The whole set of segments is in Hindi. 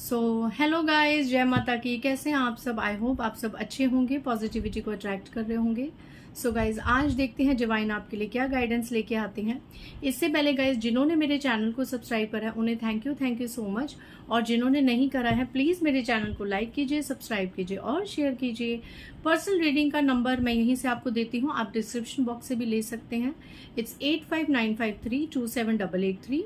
सो हेलो गाइस, जय माता की। कैसे हैं आप सब? आई होप आप सब अच्छे होंगे, पॉजिटिविटी को अट्रैक्ट कर रहे होंगे। सो गाइस, आज देखते हैं डिवाइन आपके लिए क्या गाइडेंस लेके आते हैं। इससे पहले गाइस, जिन्होंने मेरे चैनल को सब्सक्राइब करा है उन्हें थैंक यू सो मच। और जिन्होंने नहीं करा है प्लीज़ मेरे चैनल को लाइक कीजिए, सब्सक्राइब कीजिए और शेयर कीजिए। पर्सनल रीडिंग का नंबर मैं यहीं से आपको देती हूँ, आप डिस्क्रिप्शन बॉक्स से भी ले सकते हैं। इट्स 8595327883।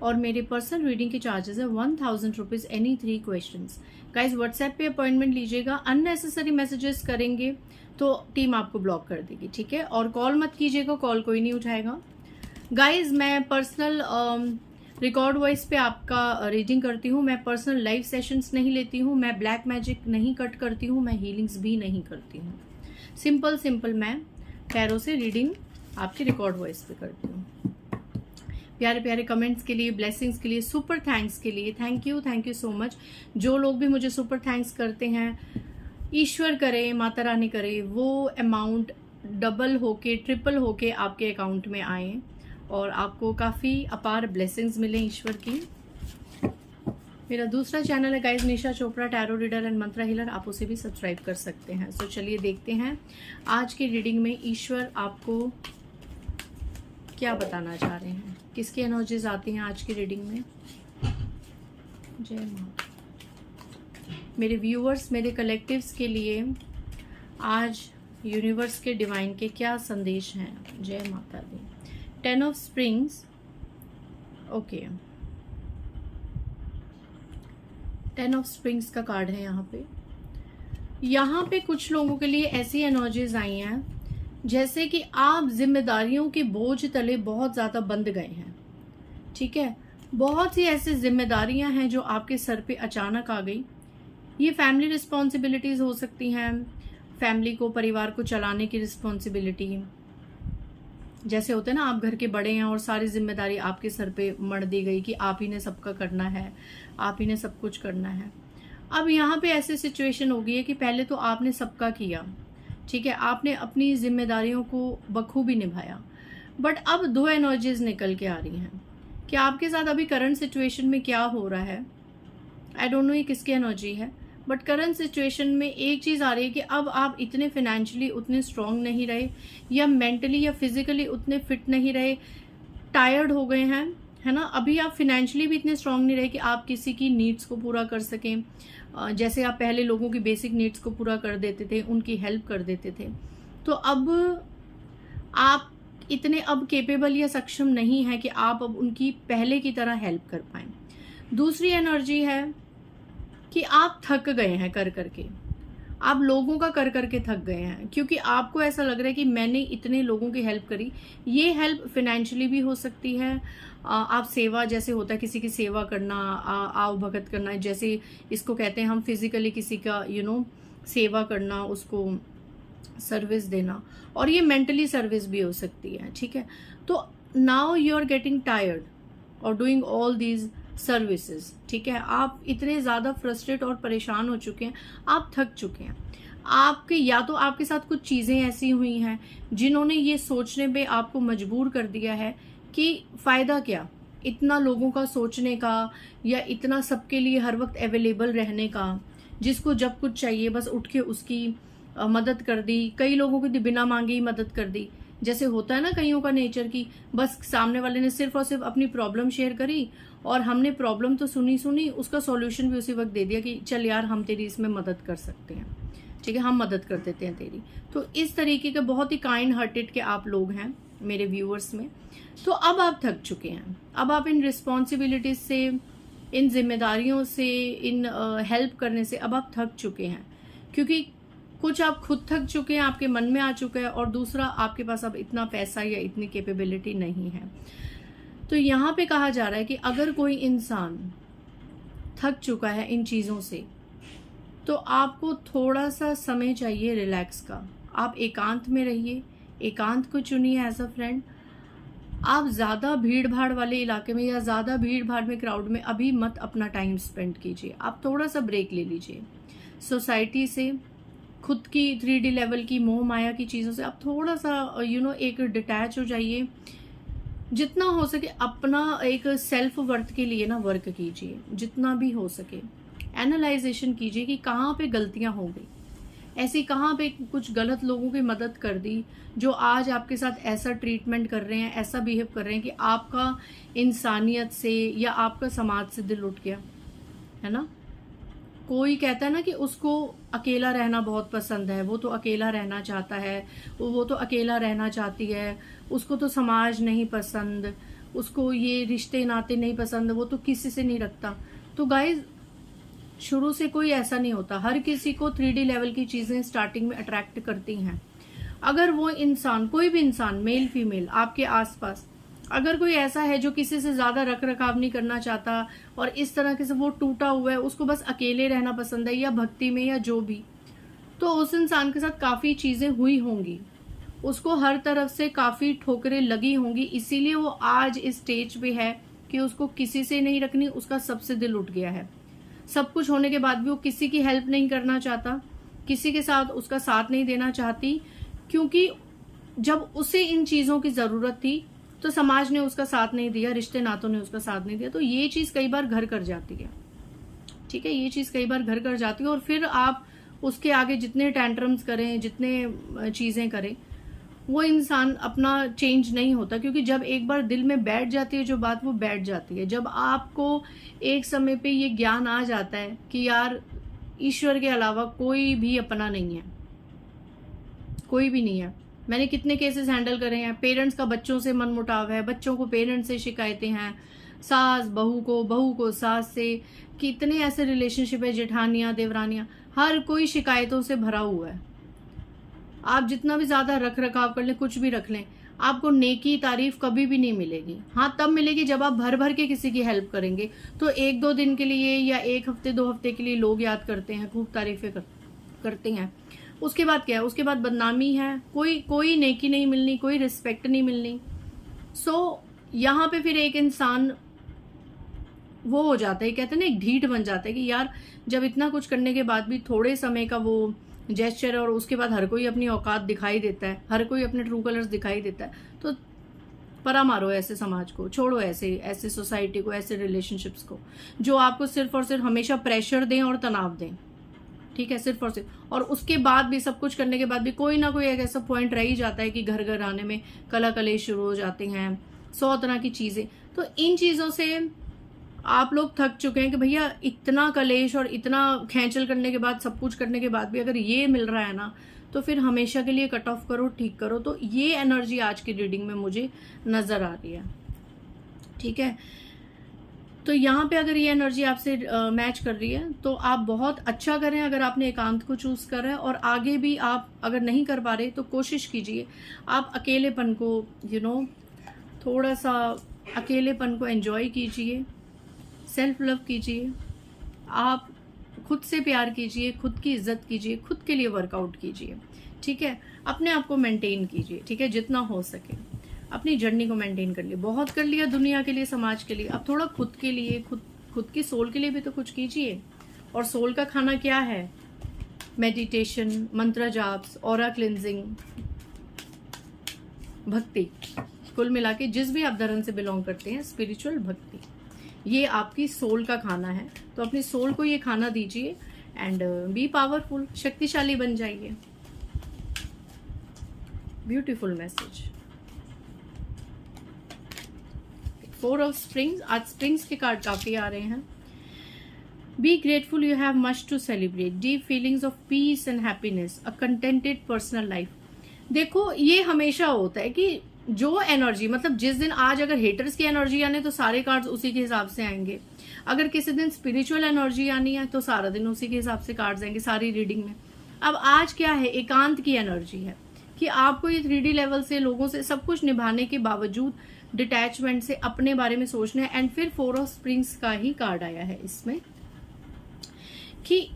और मेरे पर्सनल रीडिंग के चार्जेस है 1000 rupees any 3 questions. Guys, WhatsApp पे अपॉइंटमेंट लीजिएगा, अननेसेसरी मैसेजेस करेंगे तो टीम आपको ब्लॉक कर देगी, ठीक है। और कॉल मत कीजिएगा, कॉल कोई नहीं उठाएगा। गाइज, मैं पर्सनल रिकॉर्ड वॉइस पे आपका रीडिंग करती हूँ। मैं पर्सनल लाइव सेशंस नहीं लेती हूँ, मैं ब्लैक मैजिक नहीं कट करती हूँ, मैं हीलिंग्स भी नहीं करती हूँ। सिंपल मैं टैरो से रीडिंग आपकी रिकॉर्ड वॉइस पे करती हूँ। प्यारे प्यारे कमेंट्स के लिए, ब्लेसिंग्स के लिए, सुपर थैंक्स के लिए थैंक यू सो मच। जो लोग भी मुझे सुपर थैंक्स करते हैं, ईश्वर करे, माता रानी करे, वो अमाउंट डबल होके, ट्रिपल होके आपके अकाउंट में आए और आपको काफ़ी अपार ब्लेसिंग्स मिले ईश्वर की। मेरा दूसरा चैनल है guys, Nisha Chopra tarot reader and Mantra healer, आप उसे भी सब्सक्राइब कर सकते हैं। सो चलिए देखते हैं आज की रीडिंग में ईश्वर आपको क्या बताना चाह रहे हैं, किसकी एनर्जीज आती हैं आज की रीडिंग में। जय माँ। मेरे व्यूअर्स, मेरे कलेक्टिव्स के लिए आज यूनिवर्स के डिवाइन के क्या संदेश हैं। जय माता दी। 10 of springs, okay, 10 of springs का कार्ड है यहाँ पे कुछ लोगों के लिए ऐसी एनर्जीज आई हैं जैसे कि आप जिम्मेदारियों के बोझ तले बहुत ज्यादा बंध गए हैं, ठीक है। बहुत सी ऐसी जिम्मेदारियां हैं जो आपके सर पे अचानक आ गई। ये फैमिली रिस्पॉन्सिबिलिटीज हो सकती हैं, फैमिली को, परिवार को चलाने की रिस्पॉन्सिबिलिटी। जैसे होते हैं ना, आप घर के बड़े हैं और सारी जिम्मेदारी आपके सर पे मढ़ दी गई कि आप ही ने सबका करना है, आप ही ने सब कुछ करना है। अब यहाँ पे ऐसी सिचुएशन हो गई है कि पहले तो आपने सबका किया, ठीक है, आपने अपनी जिम्मेदारियों को बखूबी निभाया, बट अब 2 एनर्जीज निकल के आ रही हैं कि आपके साथ अभी करंट सिचुएशन में क्या हो रहा है। आई डोंट नो ये किसकी एनर्जी है, बट करंट सिचुएशन में एक चीज आ रही है कि अब आप इतने फाइनेंशियली उतने स्ट्रांग नहीं रहे, या मेंटली या फिजिकली उतने फिट नहीं रहे, टायर्ड हो गए हैं, है ना। अभी आप फाइनेंशियली भी इतने स्ट्रांग नहीं रहे कि आप किसी की नीड्स को पूरा कर सकें। जैसे आप पहले लोगों की बेसिक नीड्स को पूरा कर देते थे, उनकी हेल्प कर देते थे, तो अब आप इतने अब केपेबल या सक्षम नहीं है कि आप अब उनकी पहले की तरह हेल्प कर पाए। दूसरी एनर्जी है कि आप थक गए हैं कर करके, आप लोगों का कर करके थक गए हैं, क्योंकि आपको ऐसा लग रहा है कि मैंने इतने लोगों की हेल्प करी। ये हेल्प फाइनेंशियली भी हो सकती है, आप सेवा, जैसे होता है किसी की सेवा करना, आव भगत करना, जैसे इसको कहते हैं हम, फिजिकली किसी का सेवा करना, उसको सर्विस देना, और ये मेंटली सर्विस भी हो सकती है, ठीक है। तो now you are getting tired और डूइंग ऑल दीज सर्विसेज, ठीक है। आप इतने ज्यादा फ्रस्ट्रेट और परेशान हो चुके हैं, आप थक चुके हैं। आपके, या तो आपके साथ कुछ चीजें ऐसी हुई हैं जिन्होंने ये सोचने पे आपको मजबूर कर दिया है कि फायदा क्या इतना लोगों का सोचने का, या इतना सबके लिए हर वक्त अवेलेबल रहने का, जिसको जब कुछ चाहिए बस उठ के उसकी मदद कर दी। कई लोगों की बिना मांगे ही मदद कर दी, जैसे होता है ना कईयों का नेचर की, बस सामने वाले ने सिर्फ और सिर्फ अपनी प्रॉब्लम शेयर करी और हमने प्रॉब्लम तो सुनी, उसका सॉल्यूशन भी उसी वक्त दे दिया कि चल यार, हम तेरी इसमें मदद कर सकते हैं, ठीक है, हम मदद कर देते हैं तेरी। तो इस तरीके के बहुत ही काइंड हार्टेड के आप लोग हैं मेरे व्यूअर्स में। तो अब आप थक चुके हैं, अब आप इन रिस्पॉन्सिबिलिटीज से, इन जिम्मेदारियों से, इन हेल्प करने से अब आप थक चुके हैं, क्योंकि कुछ आप खुद थक चुके हैं, आपके मन में आ चुका है, और दूसरा आपके पास अब इतना पैसा या इतनी कैपेबिलिटी नहीं है। तो यहाँ पे कहा जा रहा है कि अगर कोई इंसान थक चुका है इन चीजों से, तो आपको थोड़ा सा समय चाहिए रिलैक्स का। आप एकांत में रहिए, एकांत को चुनिए एज अ फ्रेंड। आप ज्यादा भीड़ भाड़ वाले इलाके में या ज्यादा भीड़ भाड़ में, क्राउड में अभी मत अपना टाइम स्पेंड कीजिए। आप थोड़ा सा ब्रेक ले लीजिए सोसाइटी से, खुद की 3D लेवल की मोह माया की चीजों से आप थोड़ा सा एक डिटैच हो जाइए। जितना हो सके अपना एक सेल्फ वर्थ के लिए ना वर्क कीजिए, जितना भी हो सके। एनालाइजेशन कीजिए कि कहाँ पे गलतियां हो गई, ऐसी कहाँ पे कुछ गलत लोगों की मदद कर दी जो आज आपके साथ ऐसा ट्रीटमेंट कर रहे हैं, ऐसा बिहेव कर रहे हैं कि आपका इंसानियत से या आपका समाज से दिल उठ गया, है ना। कोई कहता है ना कि उसको अकेला रहना बहुत पसंद है, वो तो अकेला रहना चाहता है, वो तो अकेला रहना चाहती है, उसको तो समाज नहीं पसंद, उसको ये रिश्ते नाते नहीं पसंद, वो तो किसी से नहीं रखता। तो गाइज, शुरू से कोई ऐसा नहीं होता। हर किसी को 3D लेवल की चीजें स्टार्टिंग में अट्रैक्ट करती हैं। अगर वो इंसान, कोई भी इंसान, मेल फीमेल, आपके आसपास अगर कोई ऐसा है जो किसी से ज्यादा रख रखाव नहीं करना चाहता और इस तरह के से वो टूटा हुआ है, उसको बस अकेले रहना पसंद है, या भक्ति में या जो भी, तो उस इंसान के साथ काफी चीजें हुई होंगी, उसको हर तरफ से काफी ठोकरें लगी होंगी, इसीलिए वो आज इस स्टेज पे है कि उसको किसी से नहीं रखनी, उसका सबसे दिल उठ गया है। सब कुछ होने के बाद भी वो किसी की हेल्प नहीं करना चाहता, किसी के साथ उसका साथ नहीं देना चाहती, क्योंकि जब उसे इन चीजों की जरूरत थी तो समाज ने उसका साथ नहीं दिया, रिश्ते नातों ने उसका साथ नहीं दिया। तो ये चीज कई बार घर कर जाती है, ठीक है, ये चीज कई बार घर कर जाती है। और फिर आप उसके आगे जितने टैंट्रम्स करें, जितने चीजें करें, वो इंसान अपना चेंज नहीं होता, क्योंकि जब एक बार दिल में बैठ जाती है जो बात, वो बैठ जाती है। जब आपको एक समय पे ये ज्ञान आ जाता है कि यार ईश्वर के अलावा कोई भी अपना नहीं है, कोई भी नहीं है। मैंने कितने केसेस हैंडल करे हैं, पेरेंट्स का बच्चों से मनमुटाव है, बच्चों को पेरेंट्स से शिकायतें हैं, सास बहू को सास से, कितने ऐसे रिलेशनशिप है, जेठानियां देवरानियां, हर कोई शिकायतों से भरा हुआ है। आप जितना भी ज्यादा रख रखाव कर लें, कुछ भी रख लें, आपको नेकी तारीफ कभी भी नहीं मिलेगी। हाँ, तब मिलेगी जब आप भर भर के किसी की हेल्प करेंगे। तो 1-2 दिन के लिए या 1 हफ्ते 2 हफ्ते के लिए लोग याद करते हैं, खूब तारीफें करते हैं, उसके बाद क्या है, उसके बाद बदनामी है, कोई नेकी नहीं मिलनी, कोई रिस्पेक्ट नहीं मिलनी। सो यहाँ पे फिर एक इंसान वो हो जाता है, कहते हैं ना, एक ढीठ बन जाता है कि यार जब इतना कुछ करने के बाद भी थोड़े समय का वो जेस्चर है और उसके बाद हर कोई अपनी औकात दिखाई देता है, हर कोई अपने ट्रू कलर्स दिखाई देता है, तो परा मारो ऐसे समाज को, छोड़ो ऐसे सोसाइटी को, ऐसे रिलेशनशिप्स को जो आपको सिर्फ और सिर्फ हमेशा प्रेशर दें और तनाव दें, ठीक है, सिर्फ और सिर्फ। और उसके बाद भी, सब कुछ करने के बाद भी कोई ना कोई एक ऐसा पॉइंट रह ही जाता है कि घर घर आने में कला कलेश शुरू हो जाते हैं, 100 तरह की चीजें। तो इन चीजों से आप लोग थक चुके हैं कि भैया इतना कलेश और इतना खेचल करने के बाद, सब कुछ करने के बाद भी अगर ये मिल रहा है ना, तो फिर हमेशा के लिए कट ऑफ करो, ठीक करो। तो ये एनर्जी आज की रीडिंग में मुझे नजर आ रही है, ठीक है। तो यहाँ पे अगर ये एनर्जी आपसे मैच कर रही है तो आप बहुत अच्छा करें अगर आपने एकांत को चूज कर रहे हैं। और आगे भी आप अगर नहीं कर पा रहे तो कोशिश कीजिए आप अकेलेपन को, थोड़ा सा अकेलेपन को एंजॉय कीजिए, सेल्फ लव कीजिए, आप खुद से प्यार कीजिए, खुद की इज्जत कीजिए, खुद के लिए वर्कआउट कीजिए, ठीक है, अपने आप को मेंटेन कीजिए, ठीक है, जितना हो सके अपनी जर्नी को मेंटेन कर लिए। बहुत कर लिया दुनिया के लिए, समाज के लिए, अब थोड़ा खुद के लिए, खुद की सोल के लिए भी तो कुछ कीजिए। और सोल का खाना क्या है? मेडिटेशन, मंत्र जाप्स, ऑरा क्लिनजिंग, भक्ति, कुल मिला के जिस भी आप धर्म से बिलोंग करते हैं, स्पिरिचुअल भक्ति, ये आपकी सोल का खाना है। तो अपनी सोल को ये खाना दीजिए एंड बी पावरफुल, शक्तिशाली बन जाइए। Beautiful message. 4 ऑफ स्प्रिंग्स, आज स्प्रिंग्स के कार्ड काफी आ रहे हैं। Be grateful, you have much to celebrate, deep feelings of peace and happiness, a contented personal life. देखो, ये हमेशा होता है कि जो एनर्जी, मतलब जिस दिन आज अगर हेटर्स की एनर्जी आने तो सारे कार्ड्स उसी के हिसाब से आएंगे, अगर किसी दिन स्पिरिचुअल एनर्जी आनी है तो सारा दिन उसी के हिसाब से कार्ड्स आएंगे सारी रीडिंग में। अब आज क्या है, एकांत की एनर्जी है कि आपको ये 3D लेवल से, लोगों से सब कुछ निभाने के बावजूद डिटैचमेंट से अपने बारे में सोचना है। एंड फिर 4 ऑफ स्प्रिंग्स का ही कार्ड आया है इसमें कि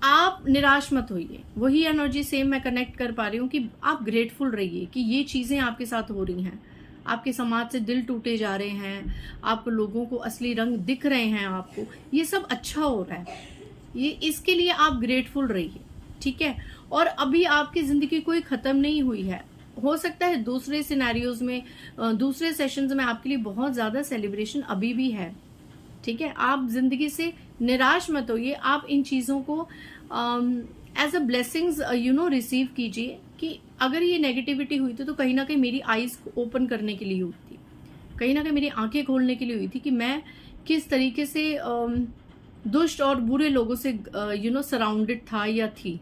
आप निराश मत होइए। वही एनर्जी सेम मैं कनेक्ट कर पा रही हूँ कि आप ग्रेटफुल रहिए कि ये चीजें आपके साथ हो रही हैं, आपके समाज से दिल टूटे जा रहे हैं, आपको लोगों को असली रंग दिख रहे हैं, आपको ये सब अच्छा हो रहा है, ये इसके लिए आप ग्रेटफुल रहिए, ठीक है। और अभी आपकी जिंदगी कोई खत्म नहीं हुई है। हो सकता है दूसरे सिनेरियोज में, दूसरे सेशंस में आपके लिए बहुत ज्यादा सेलिब्रेशन अभी भी है, ठीक है। आप जिंदगी से निराश मत होइए, आप इन चीज़ों को एज अ ब्लेसिंग्स रिसीव कीजिए कि अगर ये नेगेटिविटी हुई तो कहीं ना कहीं मेरी आईज को ओपन करने के लिए हुई थी, कहीं ना कहीं मेरी आंखें खोलने के लिए हुई थी कि मैं किस तरीके से दुष्ट और बुरे लोगों से सराउंडेड था या थी।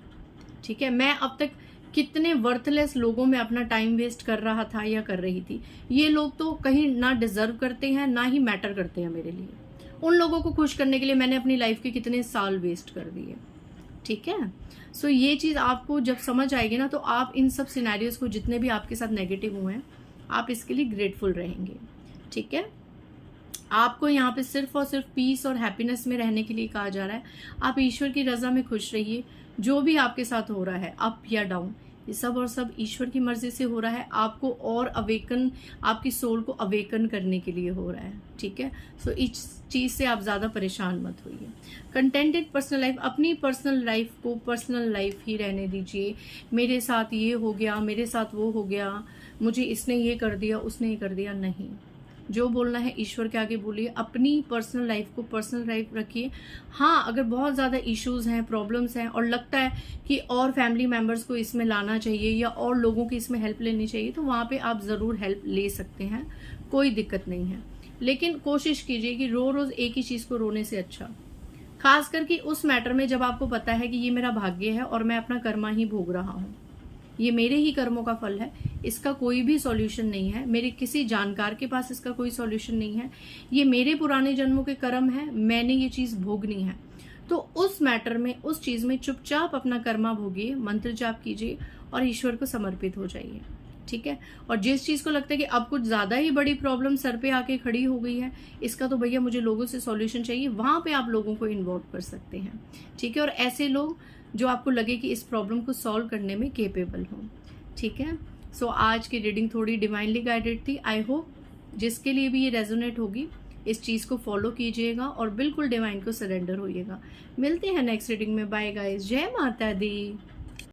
ठीक है, मैं अब तक कितने वर्थलेस लोगों में अपना टाइम वेस्ट कर रहा था या कर रही थी। ये लोग तो कहीं ना डिजर्व करते हैं ना ही मैटर करते हैं मेरे लिए। उन लोगों को खुश करने के लिए मैंने अपनी लाइफ के कितने साल वेस्ट कर दिए। ठीक है, सो ये चीज आपको जब समझ आएगी ना, तो आप इन सब सिनेरियोज को, जितने भी आपके साथ नेगेटिव हुए हैं, आप इसके लिए ग्रेटफुल रहेंगे। ठीक है, आपको यहाँ पे सिर्फ और सिर्फ पीस और हैप्पीनेस में रहने के लिए कहा जा रहा है। आप ईश्वर की रजा में खुश रहिए। जो भी आपके साथ हो रहा है, अप या डाउन, ये सब और सब ईश्वर की मर्जी से हो रहा है। आपको और अवेकन, आपकी सोल को अवेकन करने के लिए हो रहा है। ठीक है, सो इस चीज से आप ज्यादा परेशान मत होइए। कंटेंटेड पर्सनल लाइफ, अपनी पर्सनल लाइफ को पर्सनल लाइफ ही रहने दीजिए। मेरे साथ ये हो गया, मेरे साथ वो हो गया, मुझे इसने ये कर दिया, उसने ये कर दिया, नहीं। जो बोलना है ईश्वर के आगे बोलिए। अपनी पर्सनल लाइफ को पर्सनल लाइफ रखिए। हाँ, अगर बहुत ज़्यादा इश्यूज हैं, प्रॉब्लम्स हैं और लगता है कि और फैमिली मेंबर्स को इसमें लाना चाहिए या और लोगों की इसमें हेल्प लेनी चाहिए, तो वहाँ पे आप ज़रूर हेल्प ले सकते हैं, कोई दिक्कत नहीं है। लेकिन कोशिश कीजिए कि रोज एक ही चीज़ को रोने से अच्छा, खास करके उस मैटर में जब आपको पता है कि ये मेरा भाग्य है और मैं अपना कर्मा ही भोग रहा हूँ, ये मेरे ही कर्मों का फल है, इसका कोई भी सॉल्यूशन नहीं है, मेरे किसी जानकार के पास इसका कोई सॉल्यूशन नहीं है, ये मेरे पुराने जन्मों के कर्म है, मैंने ये चीज भोगनी है। तो उस मैटर में, उस चीज में चुपचाप अपना कर्मा भोगिए, मंत्र जाप कीजिए और ईश्वर को समर्पित हो जाइए। ठीक है, और जिस चीज को लगता है कि अब कुछ ज्यादा ही बड़ी प्रॉब्लम सर पे आके खड़ी हो गई है, इसका तो भैया मुझे लोगों से सॉल्यूशन चाहिए, वहां पे आप लोगों को इन्वॉल्व कर सकते हैं। ठीक है, और ऐसे लोग जो आपको लगे कि इस प्रॉब्लम को सॉल्व करने में केपेबल हो। ठीक है, सो आज की रीडिंग थोड़ी डिवाइनली गाइडेड थी। आई होप जिसके लिए भी ये रेजोनेट होगी, इस चीज को फॉलो कीजिएगा और बिल्कुल डिवाइन को सरेंडर होइएगा। मिलते हैं नेक्स्ट रीडिंग में। बाय गाइस, जय माता दी।